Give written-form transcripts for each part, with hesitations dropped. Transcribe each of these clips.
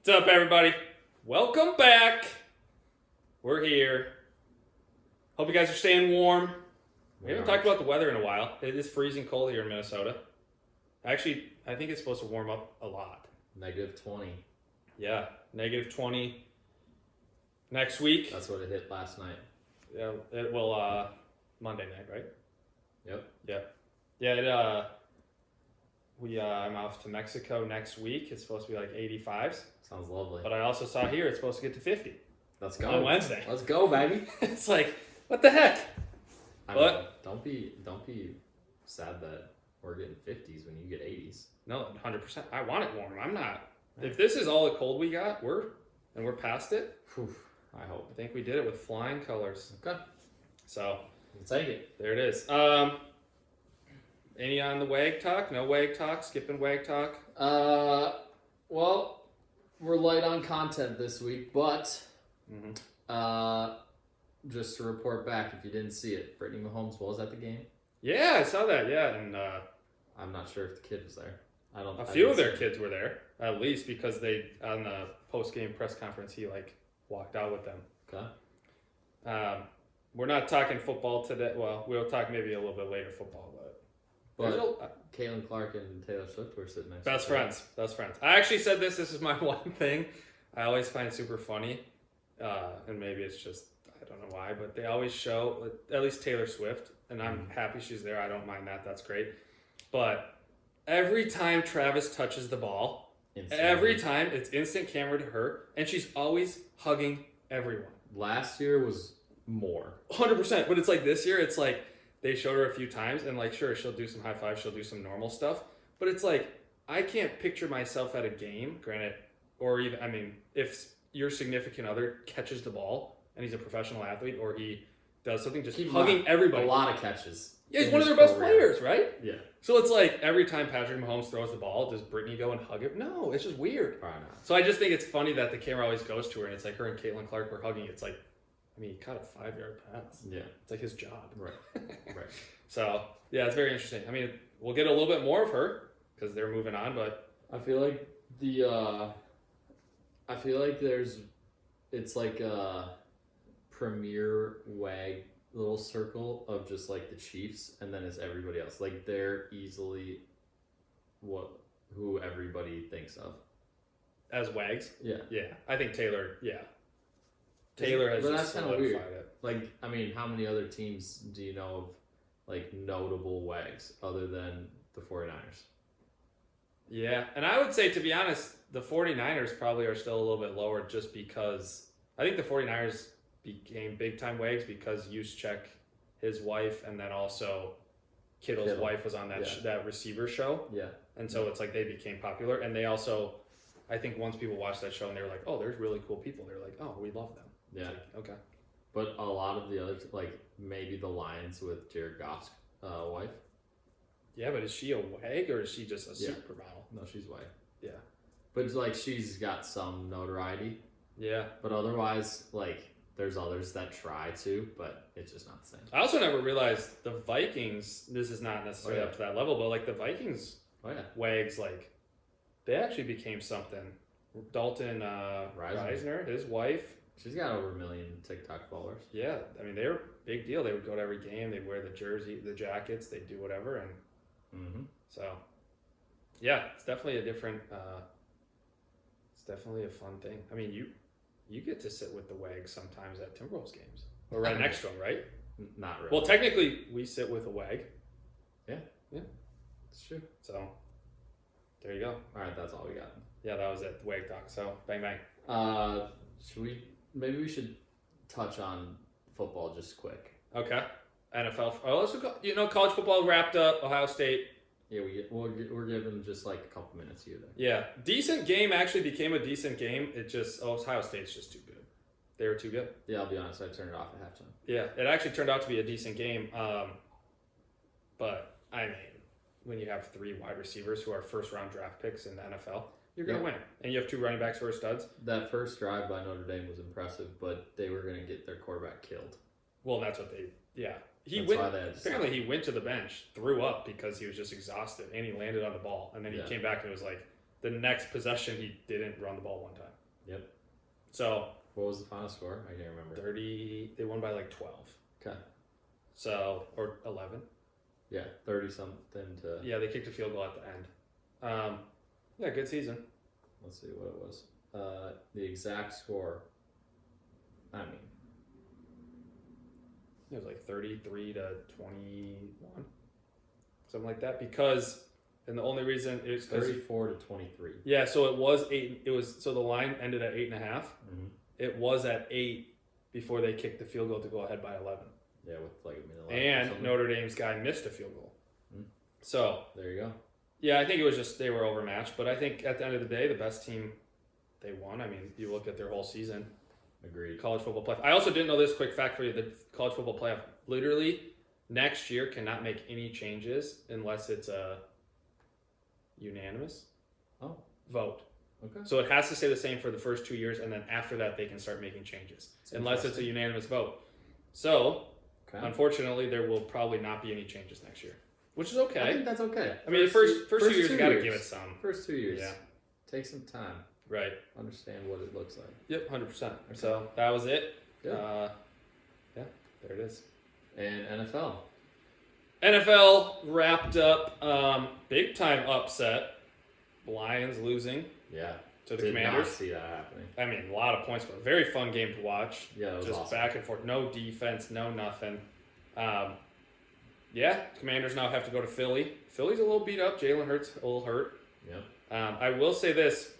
What's up, everybody? Welcome back. We're here. Hope you guys are staying warm. We haven't talked about the weather in a while. It is freezing cold here in Minnesota. Actually, I think it's supposed to warm up a lot. -20. Yeah, -20 next week. That's what it hit last night. Yeah, it will Monday night, right? Yep. Yeah. I'm off to Mexico next week. It's supposed to be like 85s. Sounds lovely. But I also saw here it's supposed to get to 50 Let's go. on Wednesday. Let's go, baby. It's like, what the heck? I But- mean, don't be sad that we're getting 50s when you get 80s. No, 100%. I want it warm. I'm not. If this is all the cold we got, we're past it. Whew, I hope. I think we did it with flying colors. Okay. So We'll take it. there it is. Any on the WAG talk? No WAG talk? Skipping WAG talk? Well, we're light on content this week, but Mm-hmm. just to report back, if you didn't see it, Brittany Mahomes was at the game. Yeah, I saw that. Yeah, and I'm not sure if the kid was there. a few of their kids were there, at least, because they on the post game press conference he walked out with them. Okay. We're not talking football today. Well, we'll talk maybe a little bit later football, But there's Caitlin Clark and Taylor Swift were sitting next best to each other. Best friends. I actually said this is my one thing I always find super funny, and maybe it's just I don't know why, but they always show at least Taylor Swift, and I'm happy she's there. I don't mind that. That's great. But every time Travis touches the ball, every time it's instant camera to her, and she's always hugging everyone. Last year was more. 100%. But it's like this year, it's like they showed her a few times, and like sure, she'll do some high fives, she'll do some normal stuff, but it's like I can't picture myself at a game, granted, or even if your significant other catches the ball and he's a professional athlete or he does something, just Keep in hugging mind, everybody. A lot of catches. Yeah, he's in one of his their best career. players, right? Yeah. So it's like every time Patrick Mahomes throws the ball, does Brittany go and hug him? No, it's just weird. Probably not. So I just think it's funny that the camera always goes to her, and it's like her and Caitlin Clark were hugging. It's like, he caught a 5-yard pass. Yeah. It's like his job. Right. Right. So yeah, it's very interesting. We'll get a little bit more of her because they're moving on, but I feel like it's like a premier WAG little circle of just like the Chiefs, and then it's everybody else. Like they're easily who everybody thinks of. as Wags, Yeah. I think Taylor. Yeah, Taylor has But just that's kinda solidified weird. it. Like, how many other teams do you know of, like, notable WAGs other than the 49ers? Yeah, and I would say, to be honest, the 49ers probably are still a little bit lower just because I think the 49ers became big-time Wags because Juszczyk, his wife, and then also Kittle's Kittle. wife was on that Yeah. that receiver show. Yeah. And so it's like they became popular. And they also, I think once people watched that show and they were like, oh, there's really cool people. They're like, oh, we love them. It's Yeah. like, okay. But a lot of the others, like, maybe the Lions with Jared Goff's wife. Yeah, but is she a WAG or is she just a Yeah. supermodel? No, she's white. Yeah. But, like, she's got some notoriety. Yeah. But otherwise, like, there's others that try to, but it's just not the same. I also never realized the Vikings, this is not necessarily Oh, yeah. up to that level, but like the Vikings Oh, yeah. WAGs, like, they actually became something. Dalton Reisner, his wife, She's got over 1 million TikTok followers. yeah, they were a big deal. They would go to every game, they'd wear the jersey, the jackets, they'd do whatever, and Mm-hmm. so, yeah, it's definitely a different, it's definitely a fun thing. You get to sit with the WAGs sometimes at Timberwolves games. Or right next to them, right? Not really. Well, technically, we sit with a WAG, It's true. so there you go. All right, that's all we got. Yeah, that was it, the WAG talk, so bang bang. Maybe we should touch on football just quick. Okay. NFL. Oh, let's go. College football wrapped up. Ohio State. Yeah, we're given just like a couple minutes here. Then. Yeah, decent game. Actually became a decent game. It just Ohio State's just too good. They were too good. Yeah, I'll be honest. I turned it off at halftime. Yeah, it actually turned out to be a decent game. But when you have 3 wide receivers who are first-round draft picks in the NFL, you're gonna win. And you have 2 running backs who are studs. That first drive by Notre Dame was impressive, but they were gonna get their quarterback killed. Well, that's what they. Yeah, That's went. why they had to Apparently, he went to the bench, threw up because he was just exhausted, and he landed on the ball. And then he Yeah. came back and it was like, the next possession he didn't run the ball one time. Yep. So What was the final score? I can't remember. 30. They won by like 12. Okay. So or 11. Yeah, 30 something to. Yeah, they kicked a field goal at the end. Yeah, good season. Let's see what it was. The exact score. I mean, It was like 33 to 21, something like that. Because, and the only reason is because 34 to 23. yeah, so it was 8. It was so the line ended at 8.5. Mm-hmm. It was at 8 before they kicked the field goal to go ahead by 11. Yeah, with like a minute left. or And something. Notre Dame's guy missed a field goal. Mm. So There you go. yeah, I think it was just they were overmatched. But I think at the end of the day, the best team, they won. I mean, you look at their whole season. Agreed. College football playoff. I also didn't know this quick fact for you. The college football playoff literally next year cannot make any changes unless it's a unanimous Oh, vote. okay. So it has to stay the same for the first 2 years, and then after that they can start making changes That's unless it's a interesting. unanimous vote. So Okay. unfortunately, there will probably not be any changes next year, which is I okay. think that's okay. I mean, the first 2 years you got to give it some. First 2 years. Yeah. Take some time. Right. Understand what it looks like. Yep. 100%. So that was it. Good. Yeah. There it is. And NFL. NFL wrapped up. Big time upset. Lions losing Yeah. to the Did Commanders. not see that happening. I mean, a lot of points, but a very fun game to watch. Yeah, that was Just awesome. back and forth. No defense, no nothing. Yeah, Commanders now have to go to Philly. Philly's a little beat up. Jalen Hurts a little hurt. Yep. I will say this.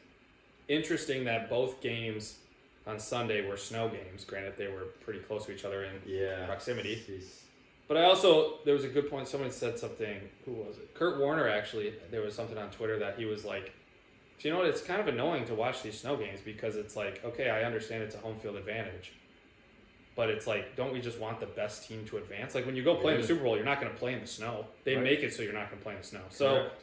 Interesting that both games on Sunday were snow games. Granted, they were pretty close to each other in Yeah. proximity. Jeez. But I also, there was a good point. Someone said something. Who was it? Kurt Warner, actually. There was something on Twitter that he was like, "So you know what? It's kind of annoying to watch these snow games because it's like, okay, I understand it's a home field advantage. But it's like, don't we just want the best team to advance? Like when you go play in the Yeah. Super Bowl, you're not going to play in the snow. They Right. make it so you're not going to play in the snow. So Correct.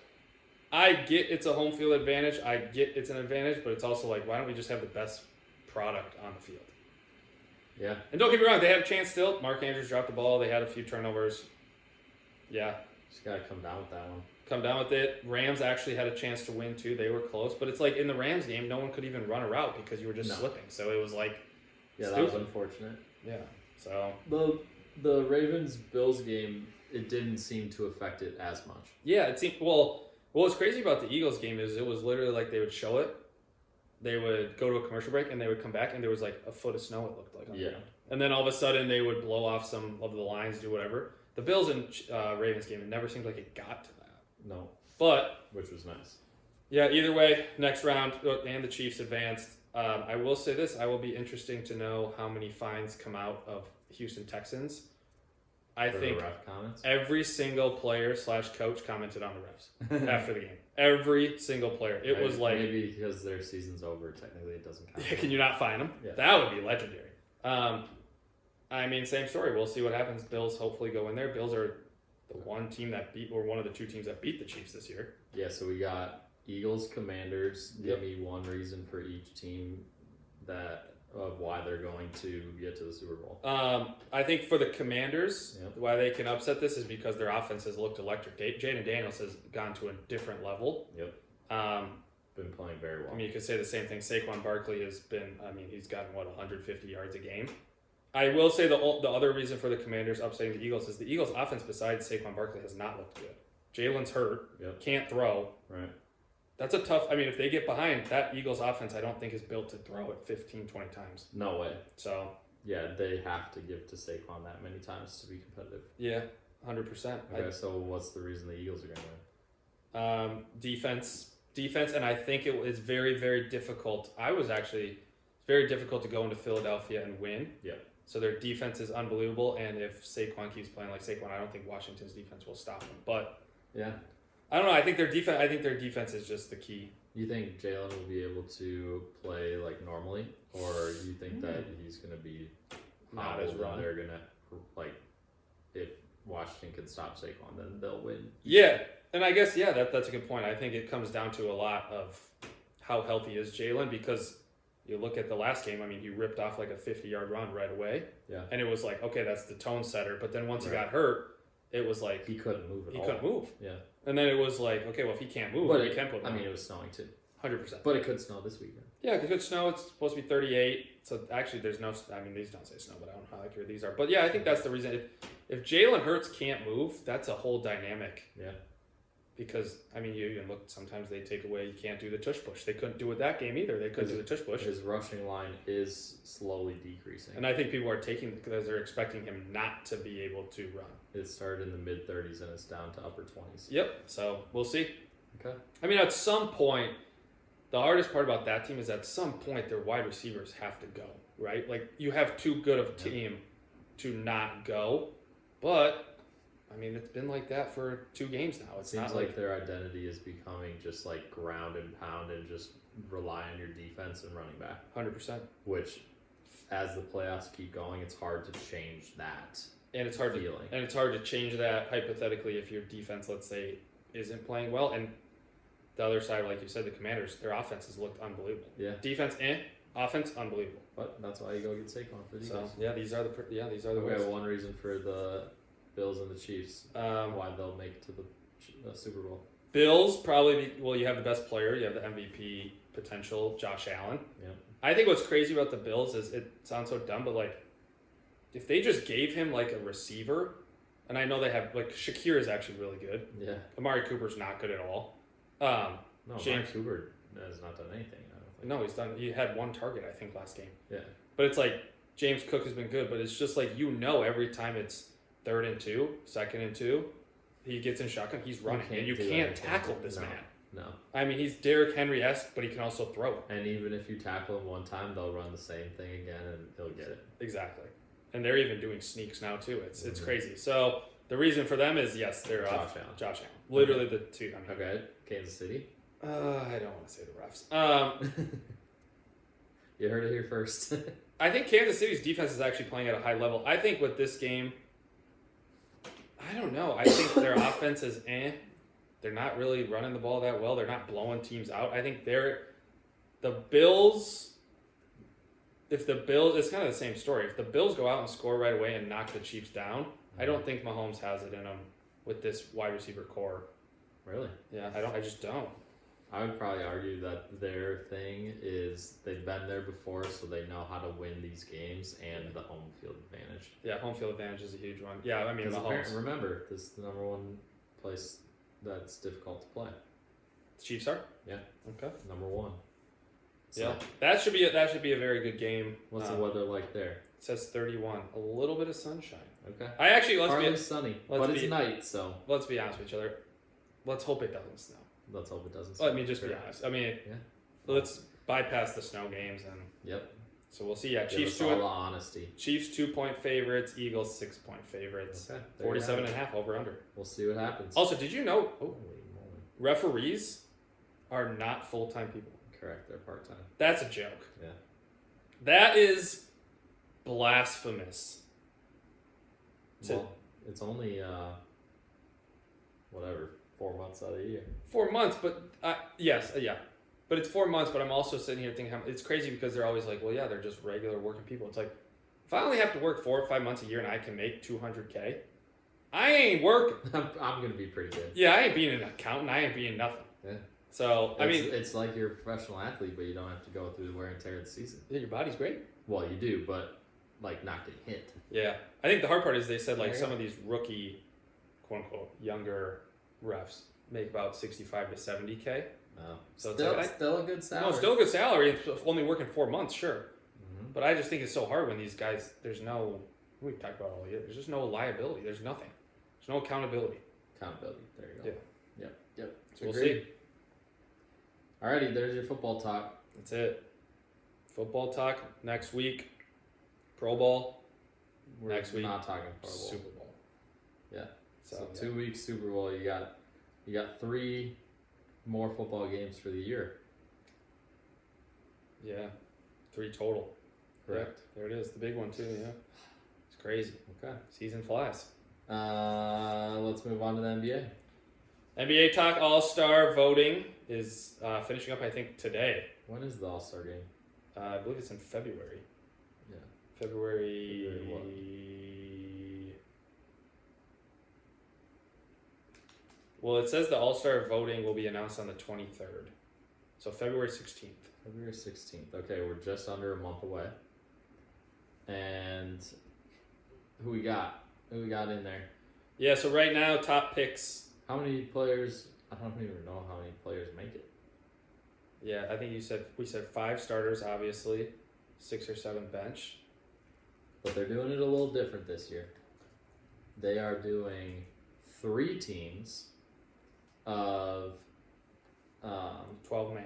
I get it's a home field advantage. I get it's an advantage, but it's also like, why don't we just have the best product on the field? Yeah. And don't get me wrong, they have a chance still. Mark Andrews dropped the ball. They had a few turnovers. Yeah, Just gotta come down with that one. come down with it. Rams actually had a chance to win too. They were close, but it's like in the Rams game, no one could even run a route because you were just No. slipping. So it was like, Yeah, that was Stupid. unfortunate. yeah. So The Ravens Bills game, it didn't seem to affect it as much. yeah, it seemed well. What was crazy about the Eagles game is it was literally like they would show it, they would go to a commercial break, and they would come back, and there was like a foot of snow. It looked like on the Yeah. ground. And then all of a sudden they would blow off some of the lines, do whatever. The Bills and Ravens game, it never seemed like it got to that. No, But which was nice. yeah, either way, next round, and the Chiefs advanced. I will say this: I will be interesting to know how many fines come out of Houston Texans. I For think the ref comments. every single player / coach commented on the refs after the game. Every single player. It was like, maybe because their season's over, technically it doesn't count. can you not fine them? Yeah. That would be legendary. I mean, same story. We'll see what happens. Bills hopefully go in there. Bills are the one team that beat, or one of the two teams that beat the Chiefs this year. Yeah, so we got Eagles, Commanders. Yep. Give me one reason for each team that of why they're going to get to the Super Bowl. I think for the Commanders, Yep. why they can upset this is because their offense has looked electric. Jaden Daniels has gone to a different level. Yep, Um, been playing very well. I mean, you could say the same thing. Saquon Barkley has been, I mean, he's gotten, 150 yards a game. I will say the other reason for the Commanders upsetting the Eagles is the Eagles' offense besides Saquon Barkley has not looked good. Jalen's hurt, Yep. can't throw. Right. That's a tough, I mean, if they get behind, that Eagles' offense I don't think is built to throw it 15, 20 times. No way. So, Yeah, they have to give to Saquon that many times to be competitive. yeah, 100%. Okay, so what's the reason the Eagles are going to win? Defense, and I think it is very, very difficult. It's very difficult to go into Philadelphia and win. Yeah. So their defense is unbelievable, and if Saquon keeps playing like Saquon, I don't think Washington's defense will stop him. But Yeah. I don't know. I think their defense is just the key. You think Jalen will be able to play like normally, or you think that he's going to be Not as hobbled run. and they're going to like if Washington can stop Saquon, then they'll win. Yeah, and I guess that's a good point. I think it comes down to a lot of how healthy is Jalen, because you look at the last game. I mean, he ripped off like a 50-yard run right away. Yeah. And it was like, okay, that's the tone setter. But then once he Right. got hurt, it was like He couldn't move at he all. couldn't move. Yeah. And then it was like, okay, well, if he can't move, But he can put him I on. mean, it was snowing too. 100%. But it could snow this weekend. Yeah, because it's snow. It's supposed to be 38. So actually, there's no. I mean, these don't say snow, but I don't know how accurate these are. But yeah, I think that's the reason. If Jalen Hurts can't move, that's a whole dynamic. Yeah. Because I mean, you even look. Sometimes they take away. You can't do the tush push. They couldn't do it that game either. They couldn't do the tush push. His rushing line is slowly decreasing. And I think people are taking because they're expecting him not to be able to run. It started in the mid 30s and it's down to upper 20s. Yep. So we'll see. Okay. I mean, at some point, the hardest part about that team is at some point their wide receivers have to go, right? Like you have too good of a team to not go, but I mean it's been like that for 2 games now. It seems like their identity is becoming just like ground and pound and just rely on your defense and running back. 100%. Which, as the playoffs keep going, it's hard to change that. And it's hard feeling. And it's hard to change that hypothetically if your defense, let's say, isn't playing well. And the other side, like you said, the Commanders, their offense has looked unbelievable. Yeah. Defense, offense, unbelievable. But that's why you go get Saquon for these guys. Yeah, these are the Okay, ways. one reason for the Bills and the Chiefs why they'll make it to the Super Bowl. Bills probably you have the best player, you have the MVP potential, Josh Allen. Yeah. I think what's crazy about the Bills is it sounds so dumb, but like if they just gave him like a receiver, and I know they have like Shakir is actually really good. Yeah. Amari Cooper's not good at all. No, James Cooper has not done anything. I don't think. No, he's done. He had 1 target, I think, last game. Yeah. But it's like James Cook has been good, but it's just like every time it's 3rd and 2, 2nd and 2, he gets in shotgun, he's running, and you can't tackle this man. No. I mean, he's Derrick Henry-esque, but he can also throw it. And even if you tackle him one time, they'll run the same thing again, and he'll get it. Exactly. And they're even doing sneaks now too. It's crazy. So the reason for them is they're Josh Allen. Literally the 2. I mean, okay. Kansas City. I don't want to say the refs. You heard it here first. I think Kansas City's defense is actually playing at a high level. I think with this game, I don't know. I think their offense is They're not really running the ball that well. They're not blowing teams out. I think the Bills. It's kind of the same story. If the Bills go out and score right away and knock the Chiefs down, I don't think Mahomes has it in him with this wide receiver core. Really? Yeah, I just don't. I would probably argue that their thing is they've been there before, so they know how to win these games and the home field advantage. Yeah, home field advantage is a huge one. Yeah, I mean, Mahomes. Remember, this is the number 1 place that's difficult to play. The Chiefs are? Yeah. Okay. Number 1. So, yeah, that should be a very good game. What's the weather like there? It says 31. A little bit of sunshine. Okay. I actually Partly sunny, but it's night, so let's be honest with each other. Let's hope it doesn't snow. let's hope it doesn't. Let me just be honest. I mean, Yeah. let's bypass the snow games and Yep. so we'll see. Yeah, Give Chiefs us all the honesty. Chiefs 2-point favorites. Eagles 6-point favorites. Okay. 47.5 over under. We'll see what happens. Also, did you know Holy moly. referees are not full-time people? Correct. They're part time. That's a joke. Yeah. That is blasphemous. Well, it's only 4 months out of the year. 4 months, but yes, yeah. But it's 4 months, but I'm also sitting here thinking, it's crazy because they're always like, well, yeah, they're just regular working people. It's like, if I only have to work 4 or 5 months a year and I can make $200K, I ain't working. I'm going to be pretty good. Yeah, I ain't being an accountant. I ain't being nothing. Yeah. So, it's like you're a professional athlete, but you don't have to go through the wear and tear of the season. Yeah, your body's great. Well, you do, but like not getting hit. Yeah. I think the hard part is they said like some of these rookie, quote unquote, younger refs make about 65 to 70K. No. So still a good salary. No, still a good salary. It's only working 4 months, sure. Mm-hmm. But I just think it's so hard when these guys, we've talked about all year, there's just no liability. There's nothing. There's no accountability. Accountability. There you go. Yeah. Yep. So we'll see. Alrighty, there's your football talk. That's it. Football talk next week. Pro Bowl. We're next week. Not talking Pro Bowl. Super Bowl. Yeah. So yeah. 2 weeks Super Bowl. You got 3 more football games for the year. Yeah. 3 total. Correct. Yeah, there it is. The big one too. Yeah. It's crazy. Okay. Season flies. Let's move on to the NBA. NBA Talk All-Star voting is finishing up, I think, today. When is the All-Star game? I believe it's in February. Yeah. February what? Well, it says the All-Star voting will be announced on the 23rd. So February 16th. February 16th. Okay, we're just under a month away. And who we got? Who we got in there? Yeah, so right now, top picks. How many players? I don't even know how many players make it. Yeah, I think we said 5 starters, obviously, 6 or 7 bench. But they're doing it a little different this year. They are doing 3 teams of 12 man.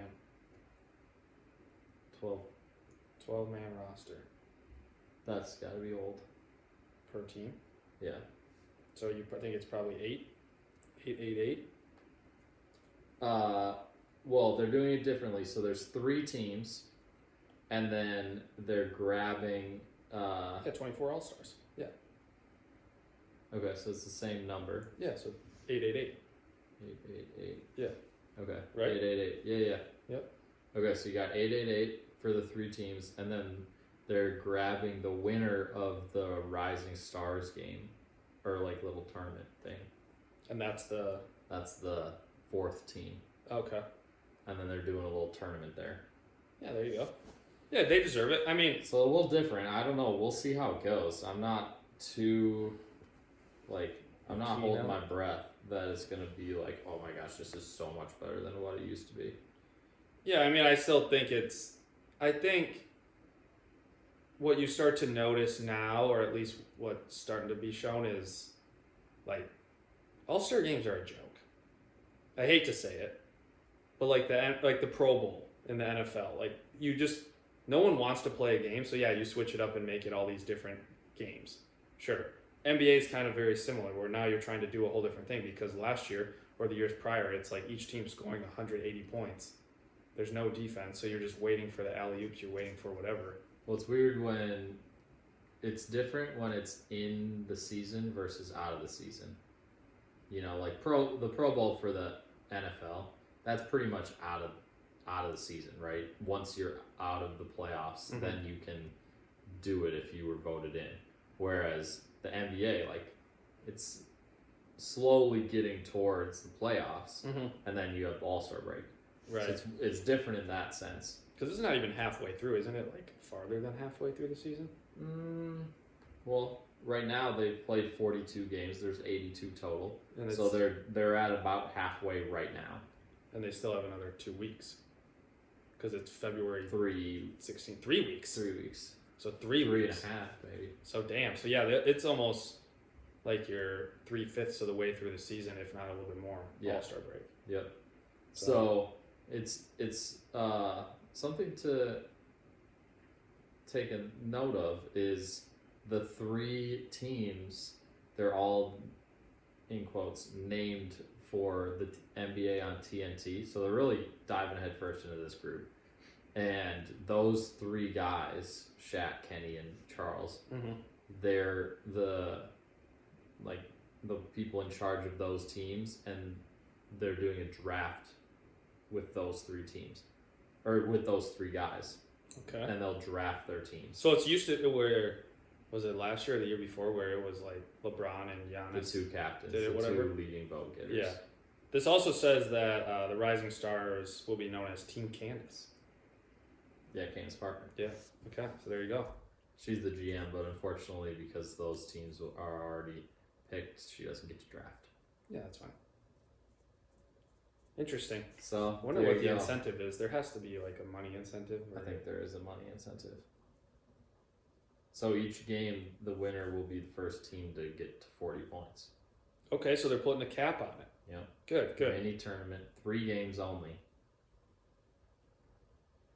12. 12 man roster That's got to be old. per team. Yeah. So you think it's probably 8? 8, 8, 8? Well, they're doing it differently. So there's 3 teams, and then they're grabbing. Yeah, 24 all stars. Yeah. Okay, so it's the same number. Yeah, so 8, 8, 8. 888. Yeah. Okay. Right? 888. Yeah. Yep. Okay, so you got 888 for the 3 teams, and then they're grabbing the winner of the Rising Stars game, or like little tournament thing. And that's the 4th team, okay. and then they're doing a little tournament there. Yeah, there you go. Yeah, they deserve it. I mean, So a little different. I don't know. We'll see how it goes. I'm not too, I'm not Keen holding out? my breath that it's gonna be like, oh my gosh, this is so much better than what it used to be. yeah, I mean, I still think I think what you start to notice now, or at least what's starting to be shown, is like all-star games are a joke. I hate to say it, but like the Pro Bowl in the NFL, like no one wants to play a game, so yeah, you switch it up and make it all these different games. Sure. NBA is kind of very similar, where now you're trying to do a whole different thing, because last year or the years prior, it's like each team's scoring 180 points. There's no defense, so you're just waiting for the alley-oops, you're waiting for whatever. Well, it's weird when it's different when it's in the season versus out of the season. You know, like the Pro Bowl for the NFL, that's pretty much out of the season, right? Once you're out of the playoffs, then you can do it if you were voted in. Whereas the NBA, like, it's slowly getting towards the playoffs, and then you have the All-Star break. Right. So it's different in that sense. Because it's not even halfway through, isn't it? Like farther than halfway through the season? Well, right now they've played 42 games. There's 82 total, And so they're at about halfway right now. And they still have another 2 weeks. Because it's February 16th. 3 weeks. 3 weeks. So 3 3 weeks. and a half, maybe. So damn. So yeah, it's almost like you're 3/5 of the way through the season, if not a little bit more. Yeah. All-Star break. Yep. So it's something to take a note of is the 3 teams. They're all, in quotes, named for the NBA on TNT. So they're really diving headfirst into this group. And those 3 guys, Shaq, Kenny, and Charles, they're the people in charge of those teams, and they're doing a draft with those 3 teams, or with those 3 guys. Okay. And they'll draft their teams. So it's used to where, was it last year or the year before, where it was like LeBron and Giannis? The 2 captains, Did it, the whatever? 2 leading vote getters. Yeah. This also says that the Rising Stars will be known as Team Candace. Yeah, Candace Parker. Yeah. Okay. So there you go. She's the GM, but unfortunately, because those teams are already picked, she doesn't get to draft. Yeah, that's fine. Interesting. So I wonder what the incentive is. There has to be like a money incentive. I think there is a money incentive. So each game, the winner will be the first team to get to 40 points. Okay, so they're putting a cap on it. Yeah. Good. Any tournament, 3 games only.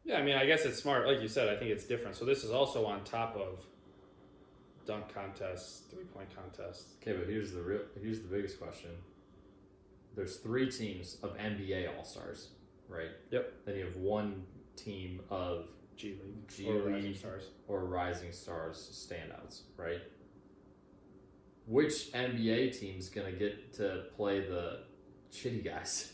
Yeah, I mean, I guess it's smart. Like you said, I think it's different. So this is also on top of dunk contests, 3-point contests. Okay, but here's the biggest question. There's 3 teams of NBA All-Stars, right? Yep. Then you have 1 team of G League. G or League Rising Stars. or Rising Stars standouts, right? Which NBA team's gonna get to play the shitty guys?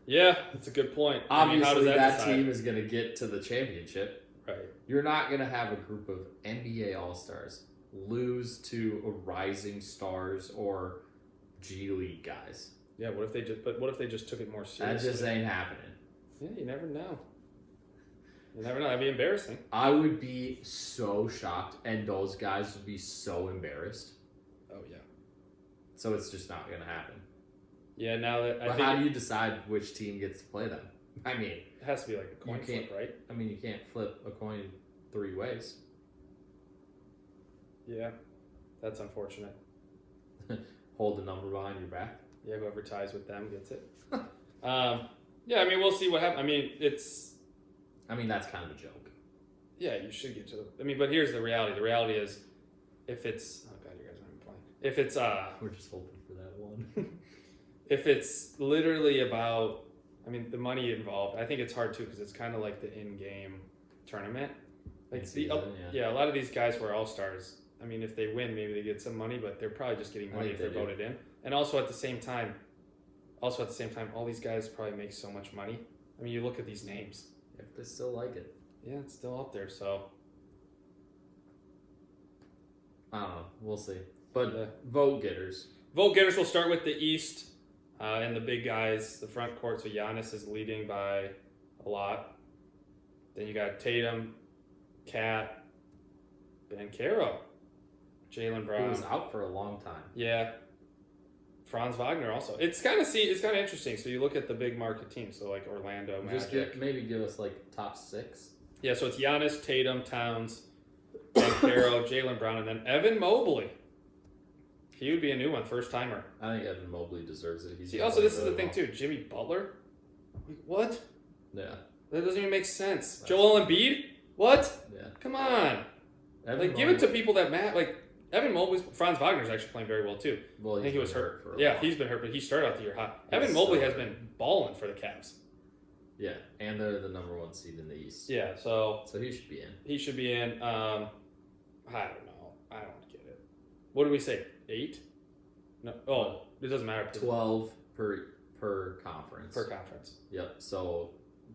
Yeah, that's a good point. Obviously, how does that decide? team is gonna get to the championship. Right. You're not gonna have a group of NBA All-Stars lose to a Rising Stars or G League guys. Yeah. What if they just took it more seriously? That just ain't happening. Yeah, you never know. You never know. That'd be embarrassing. I would be so shocked, and those guys would be so embarrassed. Oh yeah. So it's just not going to happen. Yeah. Now that I But think how do you decide which team gets to play them? I mean, it has to be like a coin flip, right? I mean, you can't flip a coin 3 ways. Yeah. That's unfortunate. Hold the number behind your back. Yeah, whoever ties with them gets it. Yeah, I mean, we'll see what happens. I mean, that's kind of a joke. yeah, you should get to the. I mean, but here's the reality. The reality is, if it's, oh god, you guys aren't even playing. If it's We're just hoping for that one. if it's literally about, I mean, the money involved. I think it's hard too because it's kind of like the in-game tournament. Like In-season, yeah, a lot of these guys who are all stars. I mean, if they win, maybe they get some money, but they're probably just getting I money think if they're they do. voted in. And also at the same time, all these guys probably make so much money. I mean, you look at these names. If they still like it. Yeah, it's still up there. So I don't know. We'll see. But Yeah. vote getters. vote getters will start with the East and the big guys, the front court. So Giannis is leading by a lot. Then you got Tatum, Cat, Banchero, Jalen Who Brown. was out for a long time. Yeah. Franz Wagner also. It's kind of interesting. So you look at the big market teams, so like Orlando Just Magic. maybe give us like top 6. Yeah, so it's Giannis, Tatum, Towns, Banchero, Jalen Brown, and then Evan Mobley. He would be a new one, first timer. I think Evan Mobley deserves it. He's See, also this is the thing too. Jimmy Butler. Like, what? Yeah. That doesn't even make sense. Joel Embiid. What? Yeah. Come on. Evan Like, give it to people that matter. Like Evan Mobley's. Franz Wagner's actually playing very well too. Well, I think he was been hurt. for a Yeah, while. he's been hurt, but he started out the year hot. He's Evan Mobley so has good. been balling for the Cavs. Yeah, and they're the number 1 seed in the East. Yeah, so So he should be in. he should be in. I don't know. I don't get it. What do we say? 8? No. Oh, it doesn't matter. 12 per conference. Per conference. Yep. So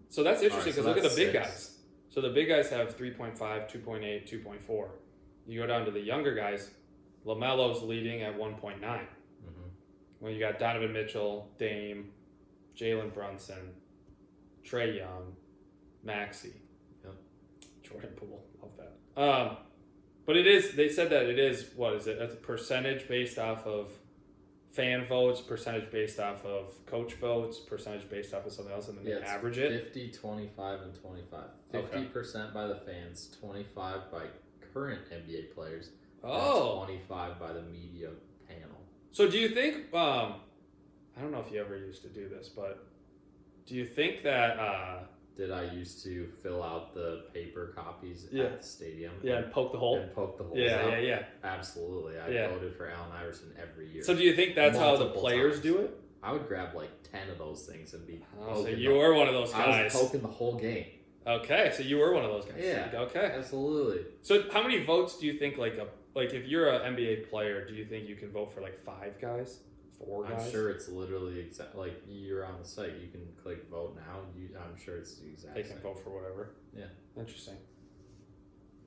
So that's interesting Alright, so because look at the that's big 6. guys. So the big guys have 3.5, 2.8, 2.4. You go down to the younger guys. LaMelo's leading at 1.9. mhm. Well, you got Donovan Mitchell, Dame, Jalen Brunson, Trae Young, Maxey, Yep. Jordan Poole. Love that. But it is. They said that it is. What is it? That's a percentage based off of fan votes, percentage based off of coach votes, percentage based off of something else, and then Yeah, they it's average it. 50, 25, and 25. Okay. 50% by the fans, 25 by current NBA players, Oh, and 25 by the media panel. so do you think? I don't know if you ever used to do this, but do you think that? Did I used to fill out the paper copies Yeah. at the stadium? Yeah, and poke the hole. And poke the holes Yeah, out? yeah, yeah. Absolutely. I Yeah. voted for Allen Iverson every year. So do you think that's how the Multiple players times. do it? I would grab like 10 of those things and be Oh, so poking you the- were one of those I guys. was poking the whole game. Okay, so you were one of those guys. Yeah. Okay. Absolutely. So how many votes do you think like if you're an NBA player, do you think you can vote for like 5 guys, 4 guys? I'm sure it's literally like you're on the site. You can click vote now. I'm sure it's the exact They same. can vote for whatever. Yeah. Interesting.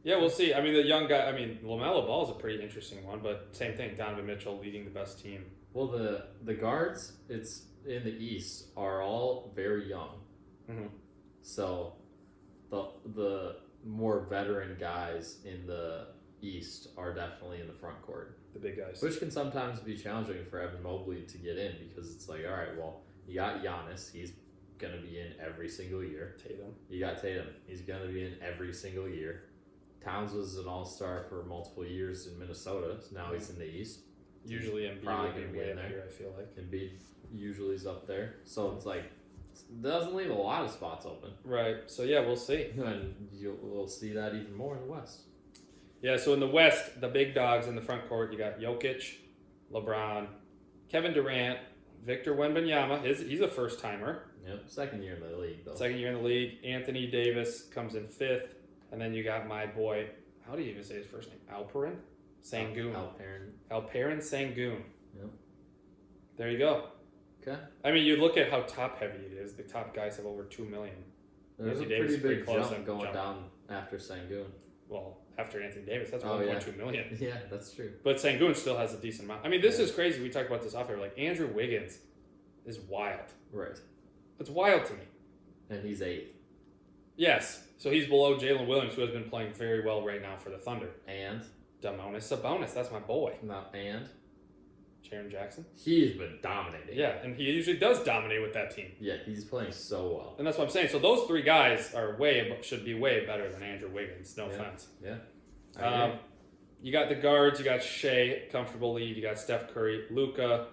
Yeah, we'll see. I mean, the young guy. I mean, LaMelo Ball is a pretty interesting one, but same thing. Donovan Mitchell leading the best team. Well, the guards, it's in the East, are all very young. Mhm. So the more veteran guys in the East are definitely in the front court, The big guys. which can sometimes be challenging for Evan Mobley to get in because it's like, all right, well, you got Giannis, he's gonna be in every single year. Tatum. You got Tatum, he's gonna be in every single year. Towns was an all-star for multiple years in Minnesota, so now he's in the East. Usually Embiid Probably would gonna be be way in up there. here. I feel like. Embiid usually is up there, so it's like it doesn't leave a lot of spots open, Right. So yeah, we'll see. and we'll see that even more in the West. Yeah. So in the West, the big dogs in the front court, you got Jokic, LeBron, Kevin Durant, Victor Wembanyama. He's a first timer. Yep, second year in the league though. Second year in the league. Anthony Davis comes in 5th, and then you got my boy. How do you even say his first name? Alperen Sengun. Alperen. Alperen Sengun. Yep. There you go. Okay. I mean, you look at how top heavy it is. The top guys have over 2 million. There's a Anthony Davis pretty is pretty big close jump and going jump. down after Sangoon. Well, after Anthony Davis, that's Oh, 1.2 million. Yeah, that's true. But Sengun still has a decent amount. I mean, this is crazy. We talked about this off air. Like Andrew Wiggins is wild. Right. It's wild to me. and he's 8th. Yes. So he's below Jalen Williams, who has been playing very well right now for the Thunder. And Demonis Sabonis, that's my boy. and Jaren Jackson. he's been dominating. Yeah, and he usually does dominate with that team. Yeah, he's playing so well. And that's what I'm saying. So those 3 guys are should be way better than Andrew Wiggins. No offense. Yeah. I agree. You got the guards. You got Shea, comfortable lead. You got Steph Curry, Luka,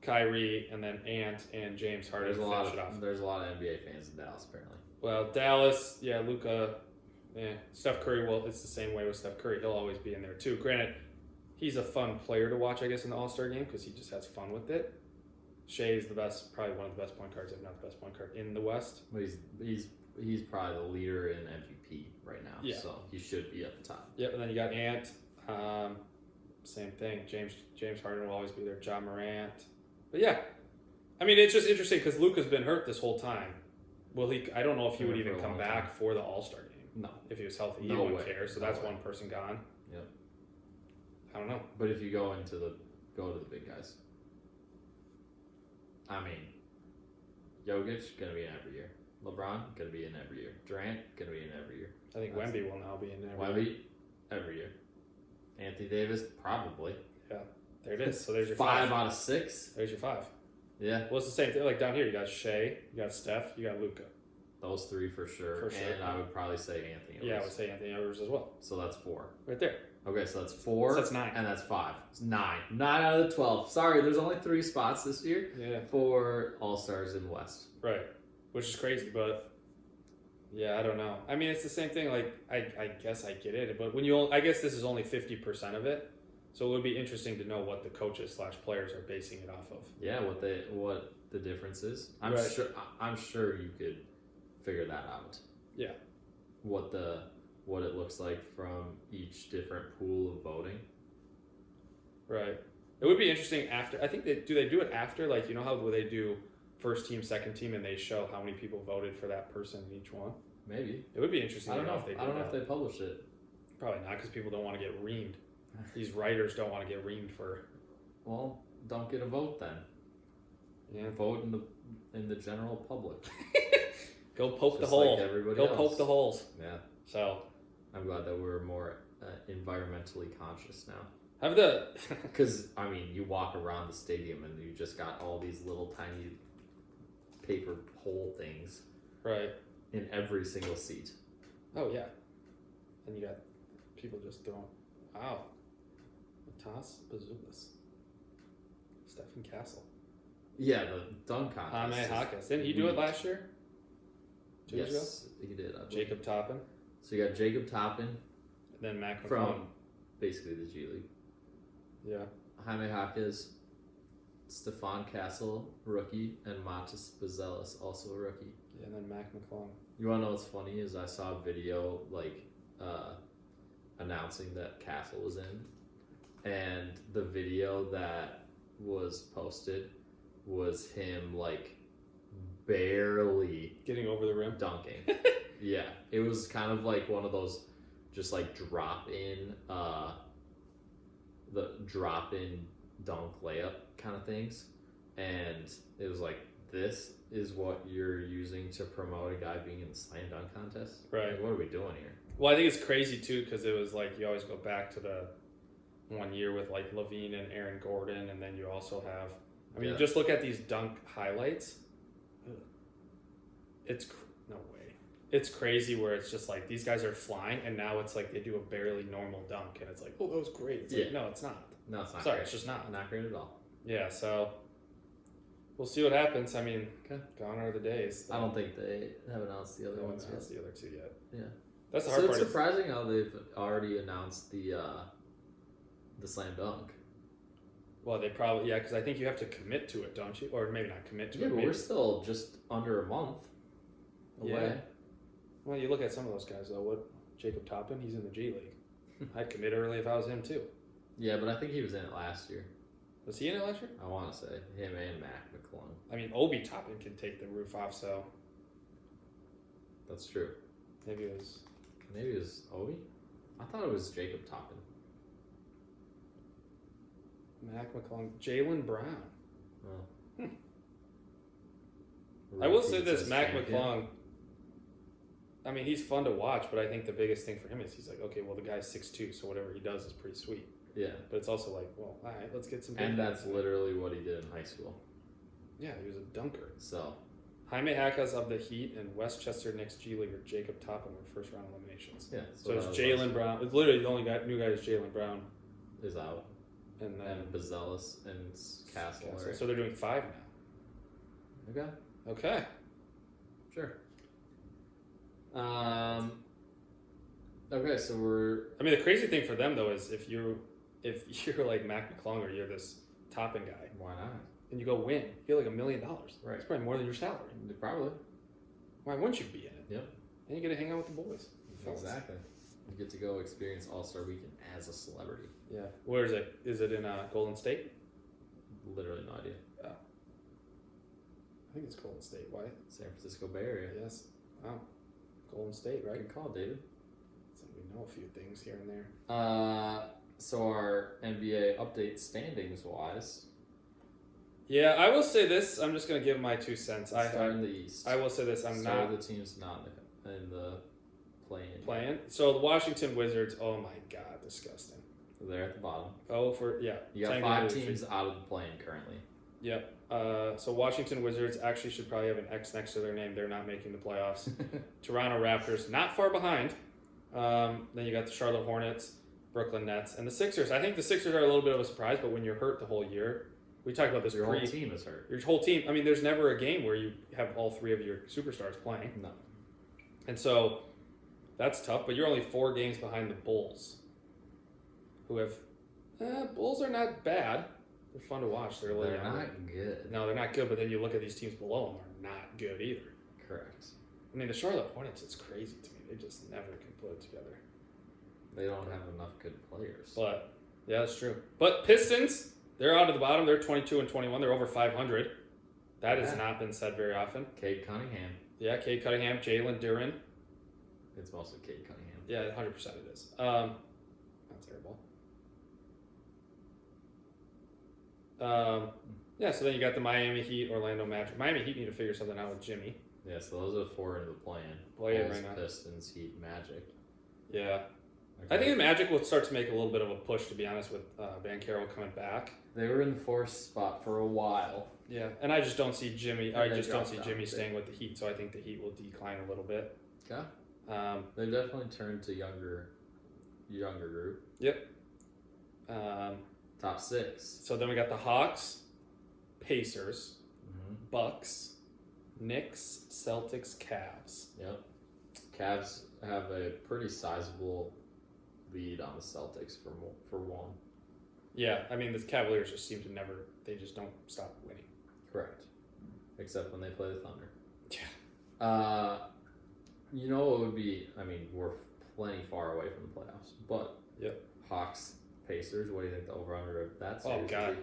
Kyrie, and then Ant and James Harden There's to a lot finish it off. of NBA fans in Dallas apparently. Well, Dallas, yeah, Luka, Steph Curry. Well, it's the same way with Steph Curry. He'll always be in there too. Granted, he's a fun player to watch, I guess, in the All-Star game because he just has fun with it. Shea is probably one of the best point guards, if not the best point guard in the West. But he's probably the leader in MVP right now. Yeah. So he should be at the top. Yep, and then you got Ant. Same thing. James Harden will always be there. Ja Morant. But yeah, I mean, it's just interesting because Luka's been hurt this whole time. Will he? I don't know if he would even come back for the All-Star game. No. If he was healthy, he No wouldn't way. care. So No that's way. one person gone. Yep. I don't know. But if you go to the big guys, I mean, Jokic gonna be in every year. LeBron gonna be in every year. Durant gonna be in every year. I think That's Wemby will now be in there. Wemby every year. Anthony Davis probably. There it is. So there's your 5 out of 6. There's your 5. Yeah, Well, it's the same thing. Like down here, you got Shea, you got Steph, you got Luka. those 3 for sure. For sure. And I would probably say Anthony. Yeah, I Edwards. would say Anthony Edwards as well. So that's 4. Right there. Okay, so that's 4. So that's 9. And that's 5. It's 9. 9 out of the 12. Sorry, there's only 3 spots this year Yeah. for All Stars in West. Right. Which is crazy, but yeah, I don't know. I mean, it's the same thing. Like, I guess I get it, but I guess this is only 50% of it. So it would be interesting to know what the coaches / players are basing it off of. Yeah, what the difference is. I'm Right. sure you could figure that out. Yeah. What it looks like from each different pool of voting. Right. It would be interesting after. I think they do it after, like, you know how they do first team, second team, and they show how many people voted for that person in each one. Maybe. It would be interesting. I don't know. If they I don't know that. if they published it. Probably not, because people don't want to get reamed. These writers don't want to get reamed for. Well, don't get a vote then. Yeah. Vote in the general public. Go poke the Just hole. like everybody Go else. poke the holes. Yeah. So I'm glad that we're more environmentally conscious now. have the. Because, I mean, you walk around the stadium and you just got all these little tiny paper hole things Right. in every single seat. Oh yeah. And you got people just throwing. Wow. Matas Bazulis. Stephen Castle. Yeah, the dunk contest. Jaime is Hawkins. Didn't he do it weak. last year? 2 years ago? Yes, he did. I believe. Jacob Toppin. So you got Jacob Toppin And then Mac McClung. from basically the G League. Yeah. Jaime Hawkins, Stefan Castle, rookie, and Matas Bazelis, also a rookie. Yeah, and then Mac McClung. You want to know what's funny is I saw a video announcing that Castle was in, and the video that was posted was him barely Getting over the rim. dunking. Yeah, it was kind of like one of those just drop in dunk layup kind of things, and it was like, this is what you're using to promote a guy being in the slam dunk contest? Right. Like, what are we doing here? Well, I think it's crazy too because it was like you always go back to the one year with like Levine and Aaron Gordon, and then you also have. I mean, Yeah. just look at these dunk highlights. No way. It's crazy where it's just like these guys are flying, and now it's like they do a barely normal dunk, and it's like, oh, that was great. It's like, Yeah. no, it's not. No, it's not. Sorry, great. it's just not. Not great at all. Yeah, so we'll see what happens. I mean, Okay. gone are the days. I don't think they have announced the other No ones one's yet. announced the other two yet. Yeah. That's the So hard it's part. surprising how they've already announced the slam dunk. Well, they probably because I think you have to commit to it, don't you? Or maybe not commit to Yeah, it. but Maybe. we're still just under a month away. Yeah. Well, you look at some of those guys though. What Jacob Toppin? He's in the G League. I'd commit early if I was him too. Yeah, but I think he was in it last year. Was he in it last year? I want to say him and Mac McClung. I mean, Obi Toppin can take the roof off, so That's true. maybe it was. Maybe it was Obi. I thought it was Jacob Toppin. Mac McClung, Jalen Brown. Oh. I will say repeats this, as Mac champion. McClung. I mean, he's fun to watch, but I think the biggest thing for him is he's like, okay, well, the guy's 6'2", so whatever he does is pretty sweet. Yeah, But it's also like, well, all right, let's get some. big and that's guys. literally what he did in high school. Yeah, he was a dunker. So Jaime Hackers of the Heat and Westchester Knicks G Leaguer Jacob Toppin were first round eliminations. yeah, So it's that was Jalen Brown. It's literally the only new guy is Jalen Brown, is out, and then and Bazelis and Castle. Castle. Right? So they're doing 5 now. Okay, Okay. sure. Okay, so we're I mean, the crazy thing for them though is if you're like Mac McClung or you're this Toppin guy why not? and you go win, you get like $1 million. Right. It's probably more than your salary. Probably. Why wouldn't you be in it? Yep. And you get to hang out with the boys. Fellas. Exactly. You get to go experience All-Star Weekend as a celebrity. Yeah. Where is it? Is it in Golden State? Literally no idea. I think it's Golden State. Why? San Francisco Bay Area. Yes. Wow. Golden State, right? Good call, David. So we know a few things here and there. So our NBA update standings wise, Yeah, I will say this. I'm just gonna give my 2 cents. start in the East. I will say this. I'm Start not with the teams not in the play-in. playing. So the Washington Wizards. Oh my God, disgusting. They're at the bottom. Oh, for yeah. You got same 5 thing. teams out of the play-in currently. Yep. So Washington Wizards actually should probably have an X next to their name. They're not making the playoffs. Toronto Raptors not far behind. Then you got the Charlotte Hornets, Brooklyn Nets, and the Sixers. I think the Sixers are a little bit of a surprise, but when you're hurt the whole year, we talked about this. Your whole team is hurt. Your whole team. I mean, there's never a game where you have all 3 of your superstars playing, No. and so that's tough. But you're only 4 games behind the Bulls, who have. Bulls are not bad. They're fun to watch. They're a little They're younger. not good. No, they're not good. But then you look at these teams below them are not good either. Correct. I mean, the Charlotte Hornets. It's crazy to me. They just never can put it together. They don't have enough good players. But yeah, that's true. But Pistons, they're out of the bottom. They're 22 and 21. They're over 500. That has not been said very often. Cade Cunningham. Yeah, Cade Cunningham, Jalen Duren. It's mostly Cade Cunningham. Yeah, 100% it is. Not terrible. Yeah, so then you got the Miami Heat, Orlando Magic. Miami Heat need to figure something out with Jimmy. Yeah, so those are the 4 into the play-in. Play-in Bulls, right now. Pistons, Heat, Magic. Yeah. Okay. I think the Magic will start to make a little bit of a push, to be honest, with Banchero coming back. They were in the 4th spot for a while. Yeah, and I just don't see Jimmy. And I they just don't dropped see down Jimmy a bit. staying with the Heat, so I think the Heat will decline a little bit. Okay. Um, They've definitely turned to younger group. um, Top 6. so then we got the Hawks, Pacers, Mm-hmm. Bucks, Knicks, Celtics, Cavs. Yep. Cavs have a pretty sizable lead on the Celtics for one. Yeah, I mean the Cavaliers just seem to never. They just don't stop winning. Correct. Except when they play the Thunder. Yeah. You know what would be? I mean, we're plenty far away from the playoffs, but Yep. Hawks, Pacers. What do you think the over under of that Oh series? God,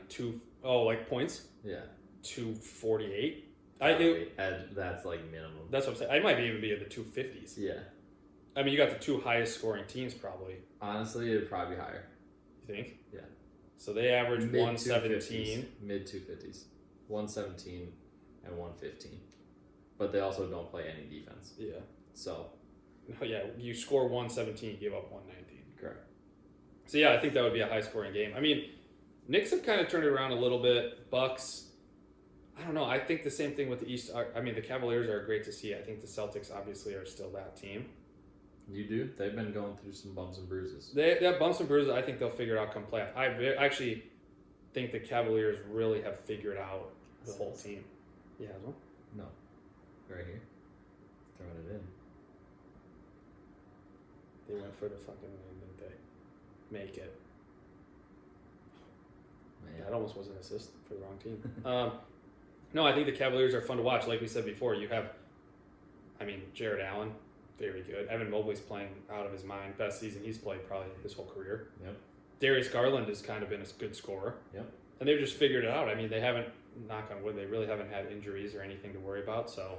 would like points, be? Yeah. 248. That's like minimum. That's what I'm saying. I might even be in the 250s. Yeah. I mean, you got the 2 highest scoring teams probably. Honestly, it'd probably be higher. You think? Yeah. So they average Mid 117. Mid 250s, 117 and 115. But they also don't play any defense. Yeah. So No, yeah. You score 117, you give up 119. correct. So yeah, I think that would be a high scoring game. I mean, Knicks have kind of turned it around a little bit. Bucks, I don't know. I think the same thing with the East. I mean, the Cavaliers are great to see. I think the Celtics obviously are still that team. You do? They've been going through some bumps and bruises. They have bumps and bruises. I think they'll figure it out come playoff. Actually think the Cavaliers really have figured out the whole team. Yeah, as well. No. Right here. Throwing it in. They went for the fucking win, didn't they? Make it. Man. That almost was an assist for the wrong team. No, I think the Cavaliers are fun to watch. Like we said before, you have, I mean, Jared Allen, very good. Evan Mobley's playing out of his mind. Best season he's played probably his whole career. Yep. Darius Garland has kind of been a good scorer. Yep. And they've just figured it out. I mean, they haven't, knock on wood, they really haven't had injuries or anything to worry about. So,